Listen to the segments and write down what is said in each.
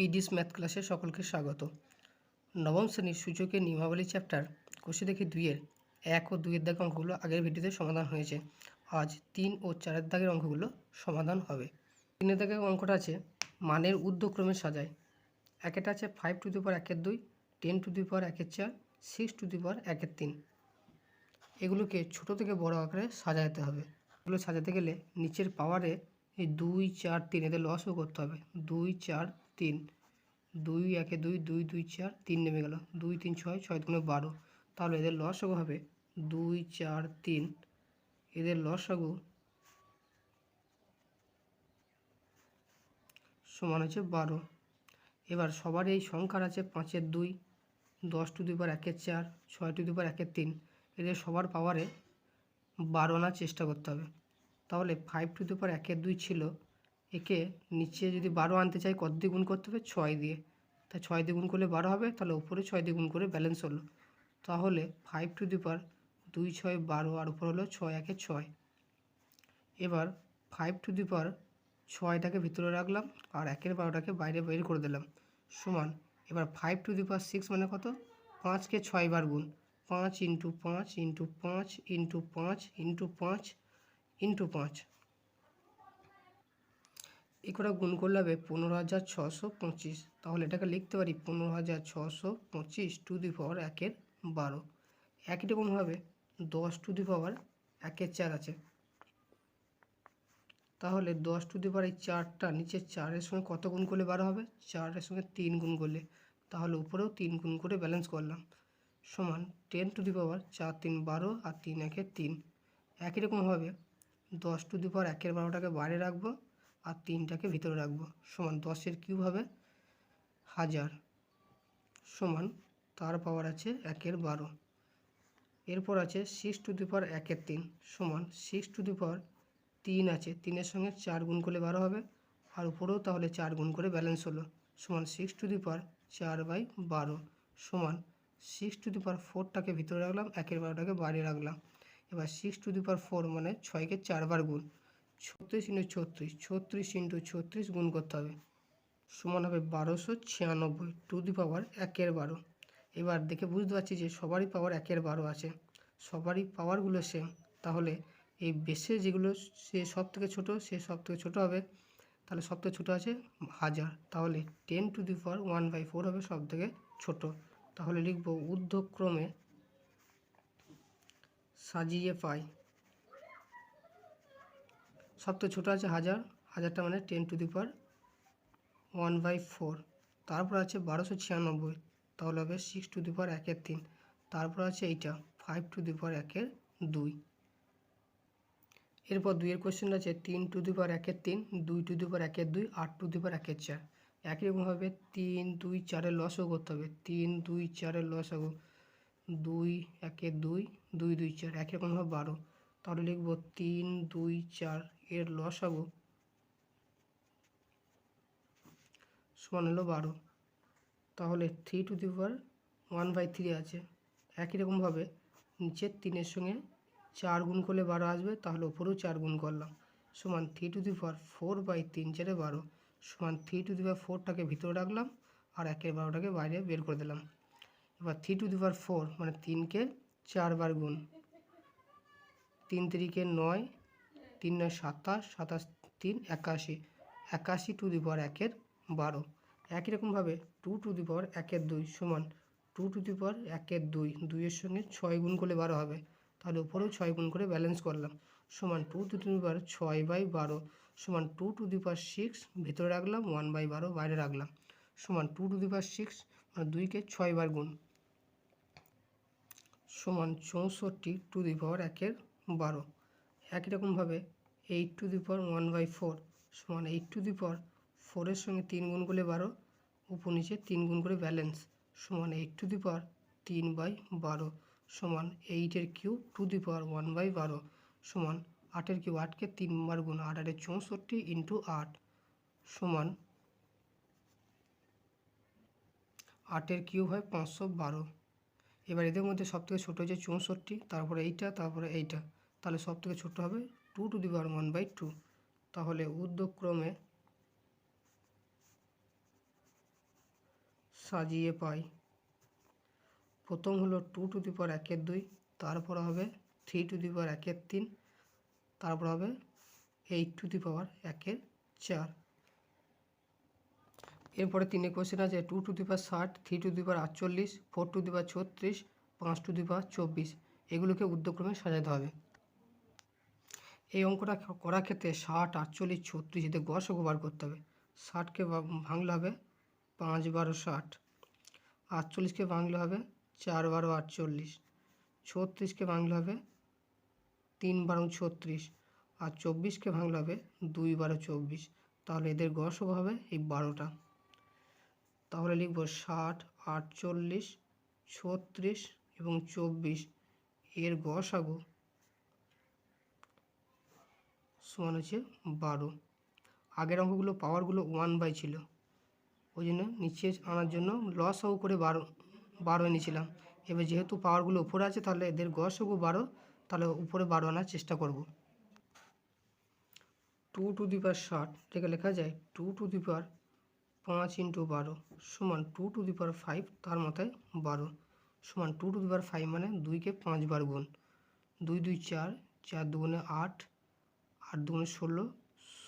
পিডিস math ক্লাসে সকলকে স্বাগত। নবম শ্রেণীর সূচকের নিয়মাবলী চ্যাপ্টার কোষে দেখি 2-এর 1 ও 2-এর দাগের অঙ্কগুলো আগের ভিডিওতে সমাধান হয়েছে। আজ 3 ও 4-এর দাগের অঙ্কগুলো সমাধান হবে। 3-এর দাগের অঙ্কটা আছে মানের ঊর্ধ্বক্রমে সাজায়। একটা আছে 5 to the power 1/2, 10 to the power 1/4, 6 to the power 1/3। এগুলোকে ছোট থেকে বড় আকারে সাজাতে হবে। এগুলো সাজাতে গেলে নিচের পাওয়ারে এই 2, 4, 3 এদের লসও করতে হবে। 2, 4, 3, 2 1 2, 2 2 4, 3 নেমে গেল, 2 3 6, 6 2 12। তাহলে এদের লসাগু হবে 2 4 3, এদের লসাগু সমান হচ্ছে 12। এবার সবার এই সংখ্যার আছে 5-এর 2, 10 to the power 1/4, 6 to the power 1/3। এদের সবার পাওয়ারে 12 আনার চেষ্টা করতে হবে। তাহলে 5 টু দি পাওয়ার 1/2 ছিল, একে নিচে যদি 12 আনতে চাই কত দিয়ে গুণ করতে হবে? 6 দিয়ে। তাই 6 দিয়ে গুণ করলে 12 হবে, তাহলে উপরে 6 দিয়ে গুণ করে ব্যালেন্স হলো। তাহলে 5 টু দি পাওয়ার 2 6 12 আর উপর হলো 6 1 6। এবার 5 টু দি পাওয়ার 6টাকে ভিতরে রাখলাম আর 1-এর 12টাকে বাইরে বের করে দিলাম সমান। এবার 5 টু দি পাওয়ার 6 মানে কত? 5কে 6 বার গুণ, 5 into 5 into 5 into 5 into 5 into 5। এই করে গুণ করলে হবে 15,625। তাহলে এটাকে লিখতে পারি 15,625 টু দি পাওয়ার 1/12। একই রকমভাবে 10 টু দি পাওয়ার 1/4 আছে। তাহলে 10 টু দি পাওয়ার এই 4টা নিচের 4-এর সঙ্গে কত গুণ করলে 12 হবে? 4-এর সঙ্গে 3 গুণ করলে। তাহলে উপরেও 3 গুণ করে ব্যালেন্স করলাম সমান 10 টু দি পাওয়ার 4 3 12 আর 3 1 3। একই রকমভাবে 10 টু দি পাওয়ার 1/12টাকে বাইরে রাখবো আর 3টাকে ভিতরে রাখবো সমান 10-এর কিউব হবে 1000 সমান তার পাওয়ার আছে 1/12। এরপর আছে 6 টু দি পাওয়ার 1/3 সমান 6 টু দি পাওয়ার 3 আছে, 3-এর সঙ্গে 4 গুণ করলে 12 হবে আর উপরেও তাহলে 4 গুণ করে ব্যালেন্স হলো সমান 6 টু দি পাওয়ার 4/12 সমান 6 টু দি পাওয়ার 4টাকে ভিতরে রাখলাম, 1/12টাকে বাইরে রাখলাম। এবার 6 টু দি পাওয়ার 4 মানে 6কে 4 বার গুণ, 36 ইন্টু 36, 36 ইন্টু 36 গুণ করতে হবে সমান হবে 1296 টু দি পাওয়ার 1/12। এবার দেখে বুঝতে পারছি যে সবারই পাওয়ার 1/12 আছে, সবারই পাওয়ারগুলো সেম। তাহলে এই বেসে যেগুলো সে সব থেকে ছোটো সে সব থেকে ছোটো হবে। তাহলে সব থেকে ছোটো আছে 1000, তাহলে 10 টু দি পাওয়ার 1/4 হবে সব থেকে ছোটো। তাহলে লিখব ঊর্ধ্বক্রমে সাজিয়ে পাই। সব থেকে ছোটো আছে 1000, 1000টা মানে 10 টু দি পাওয়ার 1/4। তারপর আছে 1296, তাহলে হবে 6 টু দি পাওয়ার 1/3। তারপর আছে এইটা 5 টু দি পাওয়ার 1/2। এরপর 2-এর কোশ্চেন আছে 3 to the power 1/3, 2 to the power 1/2, 8 to the power 1/4। একই রকমভাবে 3 2 4-এর লসও করতে হবে। 3 2 4-এর লসাগু 2 1 2, 2 2 4, একই রকমভাবে 12। তাহলে লিখব 3 2 4 এর লসাগু সমান হলো 12। তাহলে 3 টু দি পাওয়ার 1/3 আছে। একই রকমভাবে নিচের 3-এর সঙ্গে 4 গুণ করলে 12 আসবে, তাহলে উপরেও 4 গুণ করলাম সমান 3 টু দি পাওয়ার 4/3 4 12 সমান 3 টু দি পাওয়ার 4টাকে ভিতরে রাখলাম আর 1/12টাকে বাইরে বের করে দিলাম। এবার 3 টু দি পাওয়ার 4 মানে 3কে 4 বার গুণ, 3 3 9, 3 9 27, 27 3 81, 81 টু দি পাওয়ার 1/12। একই রকমভাবে 2 টু দি পাওয়ার 1/2 সমান 2 টু দি পাওয়ার 1/2, 2-এর সঙ্গে 6 গুণ করলে 12 হবে, তাহলে উপরেও 6 গুণ করে ব্যালেন্স করলাম সমান 2 টু দি পাওয়ার 6/12 সমান 2 টু দি পাওয়ার 6 ভিতরে রাখলাম, 1/12 বাইরে রাখলাম সমান 2 টু দি পাওয়ার 6 মানে 2কে 6 বার গুণ সমান 64 টু দি পাওয়ার 1/12। একই রকমভাবে 8 টু দি পাওয়ার 1/4 সমান 8 টু দি পাওয়ার 4-এর সঙ্গে 3 গুণ করলে 12, উপর নিচে 3 গুণ করে ব্যালেন্স সমান 8 টু দি পাওয়ার 3/12 সমান 8-এর কিউব টু দি পাওয়ার 1/12 সমান 8-এর কিউব, 8কে 3 বার গুণ, 8 8 64 ইন্টু 8 সমান 8-এর কিউব হয় 512। এবার এদের মধ্যে সবথেকে ছোটো হচ্ছে 64, তারপরে এইটা, তারপরে এইটা, তাহলে সবথেকে ছোটো হবে 2 টু দি পাওয়ার 1/2। তাহলে ঊর্ধ্বক্রমে সাজিয়ে পাই। প্রথম হলো 2 টু দি পাওয়ার 1/2, তারপর হবে 3 টু দি পাওয়ার 1/3, তারপর হবে 8 টু দি পাওয়ার 1/4। এরপরে 3 কোশ্চেন আছে 2 to the power 60, 3 to the power 48, 4 to the power 36, 5 to the power 24। এগুলোকে ঊর্ধ্বক্রমে সাজাতে হবে। এই অঙ্কটা করার ক্ষেত্রে 60, 48, 36 এদের গসাগু বার করতে হবে। 60কে ভাঙলে হবে 5 12 60, 48কে ভাঙলে হবে 4 12 48, 36কে ভাঙলে হবে 3 12 36, আর 24কে ভাঙলে হবে 2 12 24। তাহলে এদের গসাগু হবে এই 12টা। তাহলে লিখব 60, 48, 36 এবং 24 এর গসাগু সমান হচ্ছে 12। আগের অঙ্কগুলো পাওয়ারগুলো 1/, ছিল, ওই জন্য নিচে আনার জন্য লসাগু করে 12 এনেছিলাম। এবার যেহেতু পাওয়ারগুলো উপরে আছে তাহলে এদের গসাগু 12, তাহলে উপরে 12 আনার চেষ্টা করব। 2 টু দি পাওয়ার 60 এটাকে লেখা যায় 2 টু দি পাওয়ার 5 × 12 সমান 2 টু দি পাওয়ার 5, তার মাথায় 12 সমান 2 টু দি পাওয়ার 5 মানে 2কে 5 বার গুণ। 2 2 4, 4 2 8, 8 2 16,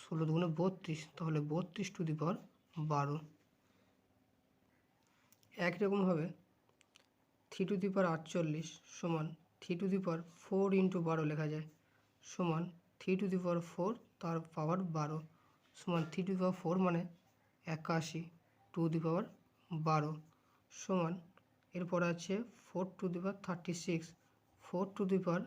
16 2 32, তাহলে 32 টু দি পাওয়ার 12। একই রকমভাবে 3 টু দি পাওয়ার 48 সমান 3 টু দি পাওয়ার 4 × 12 লেখা যায় সমান 3 টু দি পাওয়ার 4, তার পাওয়ার 12 সমান 3 টু দি পাওয়ার 4 মানে 81 টু দি পাওয়ার 12 সমান। এরপর আছে 4 to the power 36, 4 to the পাওয়ার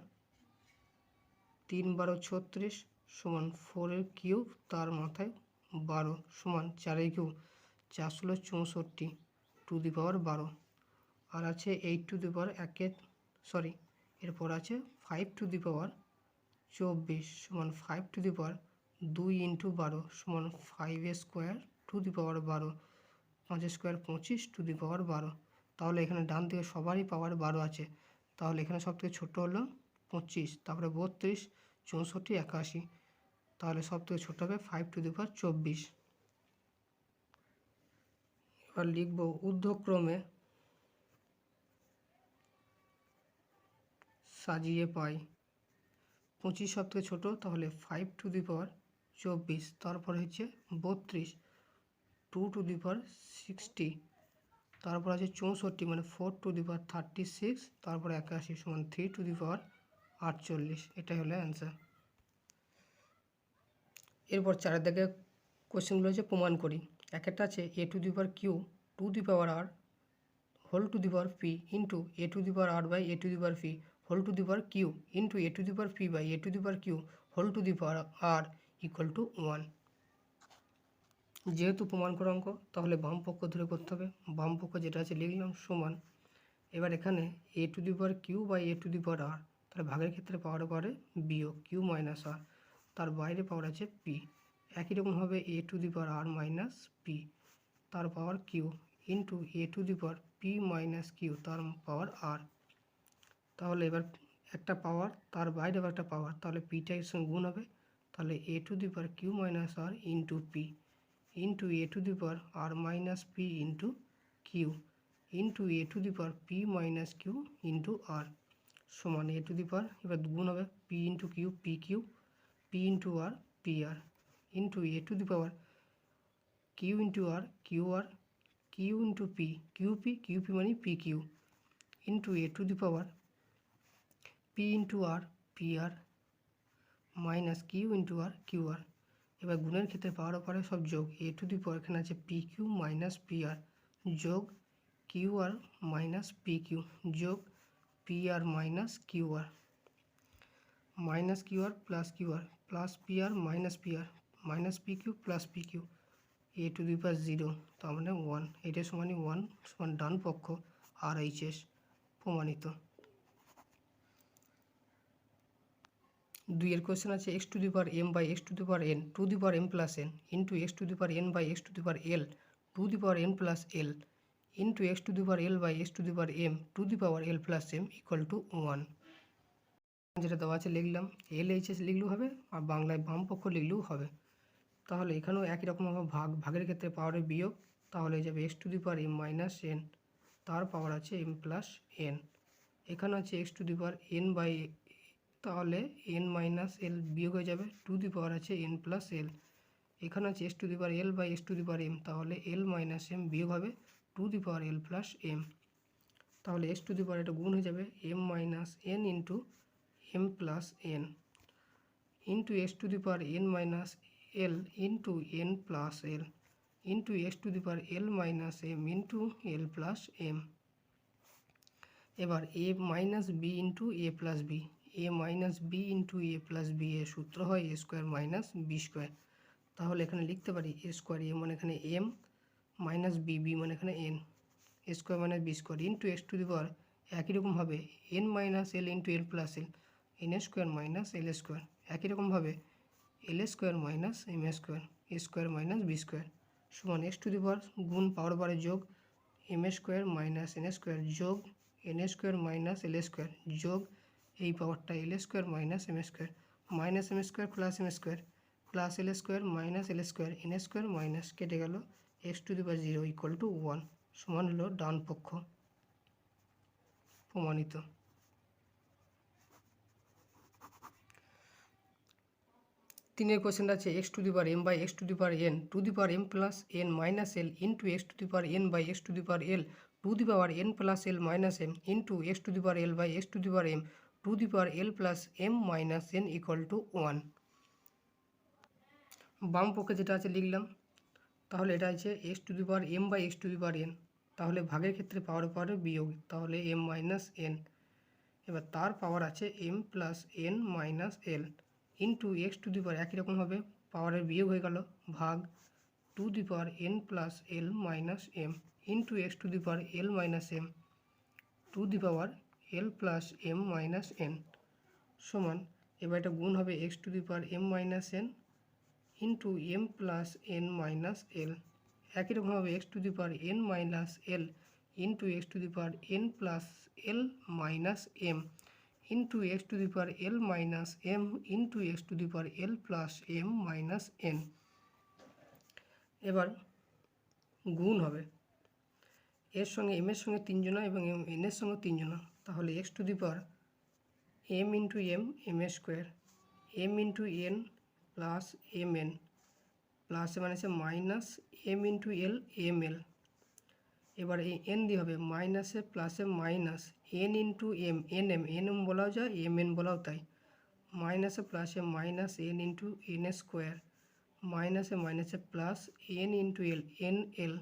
3 12 36 সমান 4 এর কিউব, তার মাথায় 12 সমান 4 এর কিউব 4 16 64 টু দি পাওয়ার 12। আর আছে 8 টু দি পাওয়ার এরপর আছে 5 টু দি পাওয়ার 24 সমান 5 টু দি পাওয়ার 2 × 12 সমান 5 square to the power 12, 5 square 25 to the power 12। তাহলে এখানে ডান দিকে সবারই পাওয়ার 12 আছে, তাহলে এখানে সবথেকে ছোটো হলো 25, তারপরে 32, 64, 81, তাহলে সবথেকে ছোটো হবে 5 টু দি পাওয়ার 24। এবার লিখব ঊর্ধ্বক্রমে সাজিয়ে পাই। 25 সবথেকে ছোটো, তাহলে 5 টু দি পাওয়ার 24, তারপরে হচ্ছে 32, 2 টু দি পাওয়ার 60, তারপর আছে 64 মানে 4 টু দি পাওয়ার 36, তারপরে 81 সমান 3 টু দি পাওয়ার 48। এটাই হলো অ্যান্সার। এরপর চারের দিকে কোশ্চেনগুলো হচ্ছে প্রমাণ করি। একটা আছে a to the power q to the power r whole to the power p into a to the power r by a to the power p whole to the power q into a to the power p by a to the power q whole to the power r equal to 1। যেহেতু প্রমাণ করা অঙ্ক, তাহলে বাম পক্ষ ধরে করতে হবে। বাম পক্ষ যেটা আছে লিখলাম সমান। এবার এখানে a to the power q by a to the power r, তাহলে ভাগের ক্ষেত্রে পাওয়ারে বিয়োগ কিউ মাইনাস r, তার বাইরে পাওয়ার আছে p। একই রকমভাবে a to the power r minus p, তার power q into a to the power p minus q, তার পাওয়ার r। তাহলে এবার একটা পাওয়ার তার বাইরে আবার একটা পাওয়ার, তাহলে পিটা এর সঙ্গে গুণ হবে, তাহলে a to the power q minus r into p into a to the power r minus p into q into a to the power p minus q into r সমান a টু দি পাওয়ার, এবার গুণ হবে p into q p q, p into r p r into a to the power q into r q r, q into p q p মানে p q into a to the power p into r p r minus q into r q r। এবার গুণের ক্ষেত্রে পাওয়ার পরে সব যোগ, a to the পাওয়ার এখানে আছে p q minus p r যোগ q r minus p q যোগ p r minus q r minus q r plus p r minus p q plus p q a to the power 0, তার মানে 1। এটা সমানই 1 সমান ডান পক্ষ RHS প্রমাণিত। 2 এর question আছে x to the power m by x to the power n to the power m plus n into x to the power n by x to the power l to the power n plus l into x to the power l by x to the power m to the power l plus m equal to 1। যেটা দেওয়া আছে লিখলাম, LHS লিখলেও হবে আর বাংলায় বাম পক্ষ লিখলেও হবে। তাহলে এখানেও একই রকমভাবে ভাগের ক্ষেত্রে পাওয়ারের বিয়োগ, তাহলে হয়ে যাবে x to the power m minus n, তার পাওয়ার আছে এম প্লাস এন। এখানে আছে x to the power n by, তাহলে এন মাইনাস এল বিয়োগ হয়ে যাবে, টু দি পাওয়ার আছে এন প্লাস এল। এখানে আছে x to the power l by x to the power m, তাহলে এল মাইনাস এম বিয়োগ হবে to the power l plus m. তাহলে এক্স টু দি পাওয়ার এটা গুণ হয়ে যাবে m minus n into m plus n into x to the power n minus L into n plus L into x to the power l minus M into l plus m. এবার এ minus B into এ plus B, এ minus B into এ plus B এর সূত্র হয় এ square minus b square. তাহলে এখানে লিখতে পারি এ square, এ মানে এখানে এম মাইনাস বি, বি মানে এখানে n, a square minus b square into x to the power একই রকমভাবে এন মাইনাস এল into l plus l, n square minus l square, একই রকমভাবে l square minus m square, a square minus b square সমান x to the power গুণ power বারে যোগ m square minus n square যোগ n square minus l square যোগ এই পাওয়ারটা l square minus m square minus m square plus m square plus l square minus l square n square minus কেটে গেল x to the power 0 equal to 1 সমান হলো ডান পক্ষ প্রমাণিত। তিনের কোয়েশ্চেনটা আছে x to the power m by x to the power n to the power m plus n minus L into x to the power n by x to the power l to the power n plus l minus M into x to the power l by x to the power m to the power l plus m minus n equal to 1। বাম পক্ষে যেটা আছে লিখলাম, তাহলে এটা আছে x to the power m by x to the power n, তাহলে ভাগের ক্ষেত্রে পাওয়ারে বিয়োগ, তাহলে এম মাইনাস এন। এবার তার পাওয়ার আছে m plus n minus L into x to the power একই রকমভাবে পাওয়ারের বিয়োগ হয়ে গেল ভাগ to the power n plus l minus M into x to the power l minus m to the power l plus m minus n সমান, এবার এটা গুণ হবে x to the power m minus n into m plus n minus l, একই রকমভাবে x to the power n minus L into x to the power n plus l minus M into x to the power l minus M into x to the power l plus m minus n. এবার গুণ হবে এর সঙ্গে M এর সঙ্গে 3 জনা এবং N এর সঙ্গে 3 জনা, তাহলে x to the power m into m m square m into n plus m n plus মানে হচ্ছে minus M into l m l. এবার এই এন দিয়ে হবে মাইনাসে প্লাসে minus n into m n m n m বলাও যায় এম এন বলাও তাই, মাইনাসে প্লাসে minus n into n square মাইনাসে মাইনাসে plus n into l n l,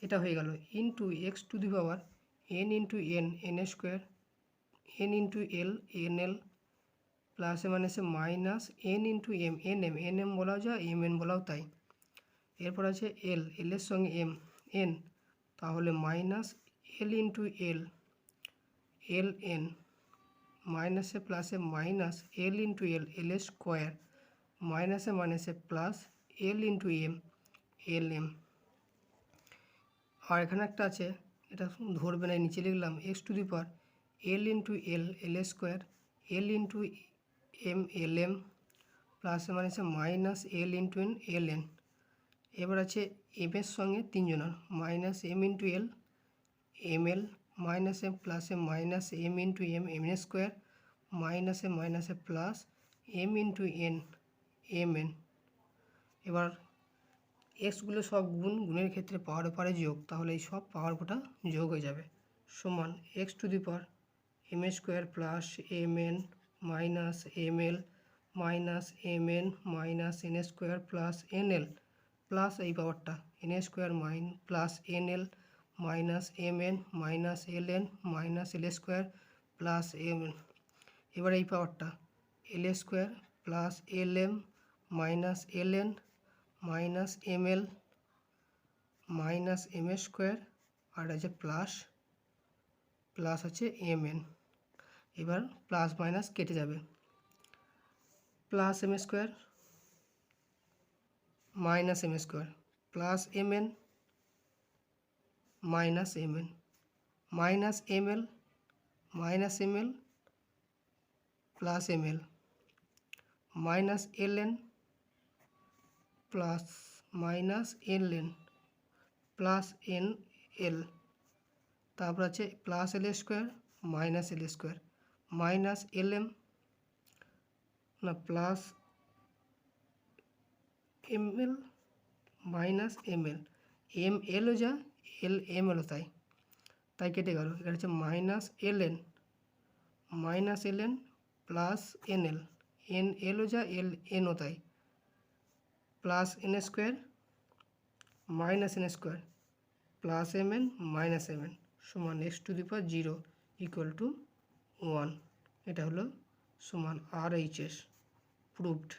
এটা হয়ে গেল into x to the power n into n n square n into l n l প্লাসে মাইনাসে minus n into m n m n m বলাও যায় m n বলাও তাই। এরপর আছে এল, এলের সঙ্গে এম এন, তাহলে মাইনাস এল ইন্টু এল এল এন মাইনাসে প্লাসে মাইনাস এল ইন্টু এল এল স্কোয়ার মাইনাসে মাইনাসে প্লাস এল ইন্টু এম এল এম। আর এখানে একটা আছে, এটা ধরবে না, নিচে লিখলাম X to the power L into L L square L into M L M প্লাসে মাইনাসে মাইনাস এল ইন্টু এন এল এন। এবার আছে এম এর সঙ্গে 3 জনার minus M into l m l minus m প্লাসে minus M into m m square মাইনাসে মাইনাসে plus m into n m n. এবার এক্সগুলো সব গুণের ক্ষেত্রে পাওয়ারে যোগ, তাহলে এই সব পাওয়ার কোটা যোগ হয়ে যাবে সমান x to the power m square plus m n minus m l minus m n minus n square plus n l plus এই পাওয়ারটা n square plus n l minus m n minus l n minus l square plus m n. এবার এই পাওয়ারটা l square plus l m minus l n minus m l minus m square আর আছে plus আছে m n. এবার plus minus কেটে যাবে, plus m square minus m square plus m n minus m n minus m l minus m l plus m l minus l n plus minus l n plus n l, তারপর আছে plus l square minus l square minus l m না plus m l minus m এলও যা m এলও তাই কেটে গেল। এখানে হচ্ছে মাইনাস এল এন প্লাস এন এলও যা এনও তাই, plus N square minus n square plus m n minus m n সমান x to the power 0 equal to 1। এটা হলো সমান RHS প্রুভড।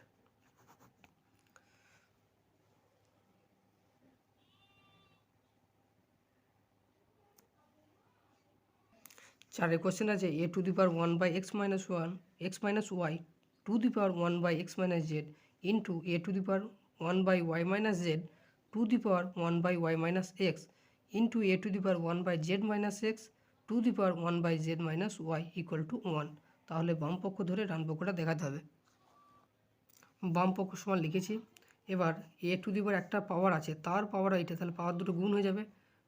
চারের কোশ্চেন আছে a to the power 1 by x minus y to the power 1 by x minus Z into a to the power 1 by Y minus z to the power 1 by Y minus x into a to the power 1 by Z minus X to the power 1 by Z minus Y equal to 1। তাহলে বাম পক্ষ ধরে ডান পক্ষটা দেখাতে হবে। বাম পক্ষ সমান লিখেছি। এবার a টু দি পাওয়ার একটা পাওয়ার আছে, তার পাওয়ার এইটা, তাহলে পাওয়ার দুটো গুণ হয়ে যাবে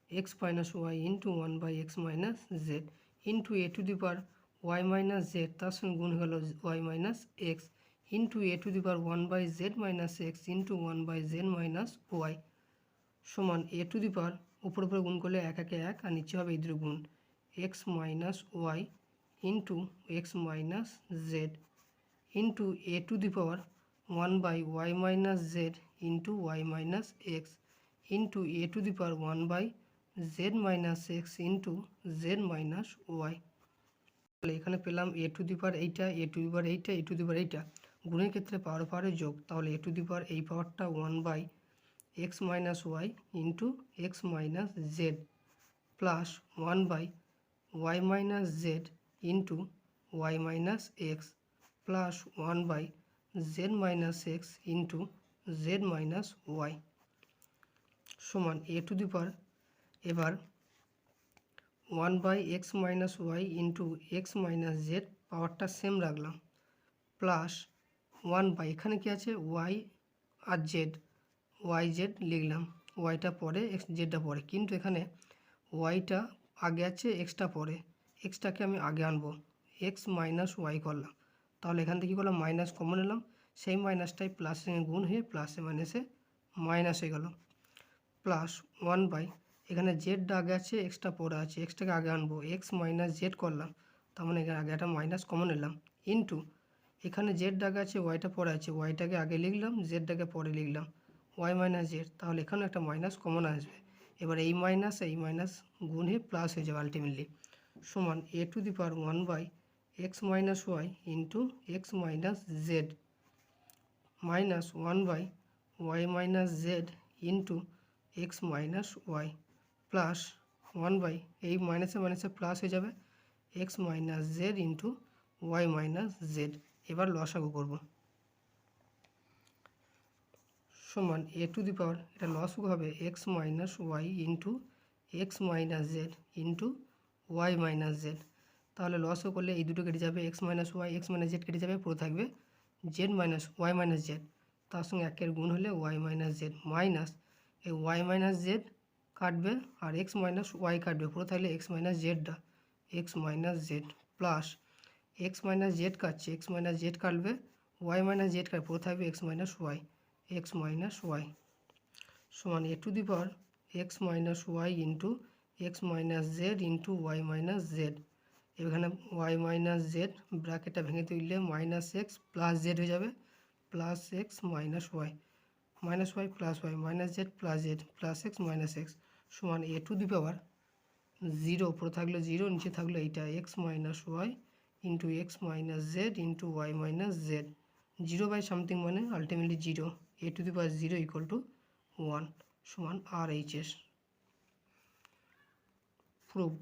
x minus Y into 1 by x minus Z into a to the power Y minus Z, তার সঙ্গে গুণ হয়ে গেল Y minus x into a to the power 1 by Z minus x into 1 by Z minus Y সমান a to the power উপরে গুণ করলে 1 1 1 আর নিচে হবে এই দুটো গুণ X minus Y into x minus Z into a to the power 1 by Y minus Z into Y minus x into a to the power 1 by Z minus x into Z minus Y. তাহলে এখানে পেলাম a to the পাওয়ার এইটা, a to the পাওয়ার এইটা, a to the পাওয়ার এইটা, গুণের ক্ষেত্রে পাওয়ারের যোগ, তাহলে a টু দি পাওয়ার এই পাওয়ারটা 1 by x minus Y into x minus Z plus 1 by Y minus Z into Y minus X plus 1 by Z minus x into Z minus Y সমান a to the power এবার 1 by x minus Y into x minus Z পাওয়ারটা same রাখলাম plus 1 by এখানে কি আছে Y আর Z, Y Z লিখলাম, ওয়াইটা পরে এক্স জেডটা পরে, কিন্তু এখানে ওয়াইটা আগে আছে এক্সটা পরে, এক্সটাকে আমি আগে আনবো, এক্স মাইনাস ওয়াই করলাম, তাহলে এখান থেকে কী করলাম মাইনাস কমন নিলাম, সেই মাইনাসটাই প্লাসে গুণ হয়ে প্লাসে মাইনাসে মাইনাস হয়ে গেল প্লাস 1 বাই এখানে জেডটা আগে আছে এক্সটা পরে আছে, এক্সটাকে আগে আনবো, এক্স মাইনাস জেড করলাম, তার মানে এখানে আগে একটা মাইনাস কমন নিলাম ইন্টু এখানে জেডটা আগে আছে ওয়াইটা পরে আছে, ওয়াইটাকে আগে লিখলাম জেডটাকে পরে লিখলাম ওয়াই মাইনাস জেড, তাহলে এখানেও একটা মাইনাস কমন আসবে। এবার এই মাইনাস গুণ হয়ে প্লাস হয়ে যাবে আলটিমেটলি সমান a to the power 1 by x minus Y into x minus Z minus 1 by Y minus Z into x minus Y plus 1 by এই মাইনাসে প্লাস হয়ে যাবে x minus Z into Y minus Z. এবার লসাগু করব সমান a to the power এটা লসাগু হবে x minus Y into x minus Z into Y minus z, তাহলে লসাগু করলে এই দুটো কেটে যাবে x minus y x minus z কেটে যাবে, পুরো থাকবে z minus y minus Z, তার সঙ্গে একের গুণ হলে ওয়াই মাইনাস জেড মাইনাস এই ওয়াই মাইনাস জেড কাটবে আর এক্স মাইনাস ওয়াই কাটবে, পুরো থাকলে এক্স মাইনাস জেডটা x minus Z plus x minus z কাটছে এক্স মাইনাস জেড কাটবে ওয়াই মাইনাস জেড কাটবে, পুরো থাকবে এক্স মাইনাস ওয়াই সমান a to the power X minus Y into x minus Z into Y minus Z, এখানে Y minus Z ব্র্যাকেটটা ভেঙে তুললে মাইনাস এক্স প্লাস জেড হয়ে যাবে plus x minus Y plus Y minus Z plus x minus X সমান a to the power 0 উপরে থাকলো 0 নিচে থাকলো এইটা X minus Y into x minus Z into Y minus z, 0 by something মানে ultimately 0, a to the power 0 equal to 1 সমান RHS proved.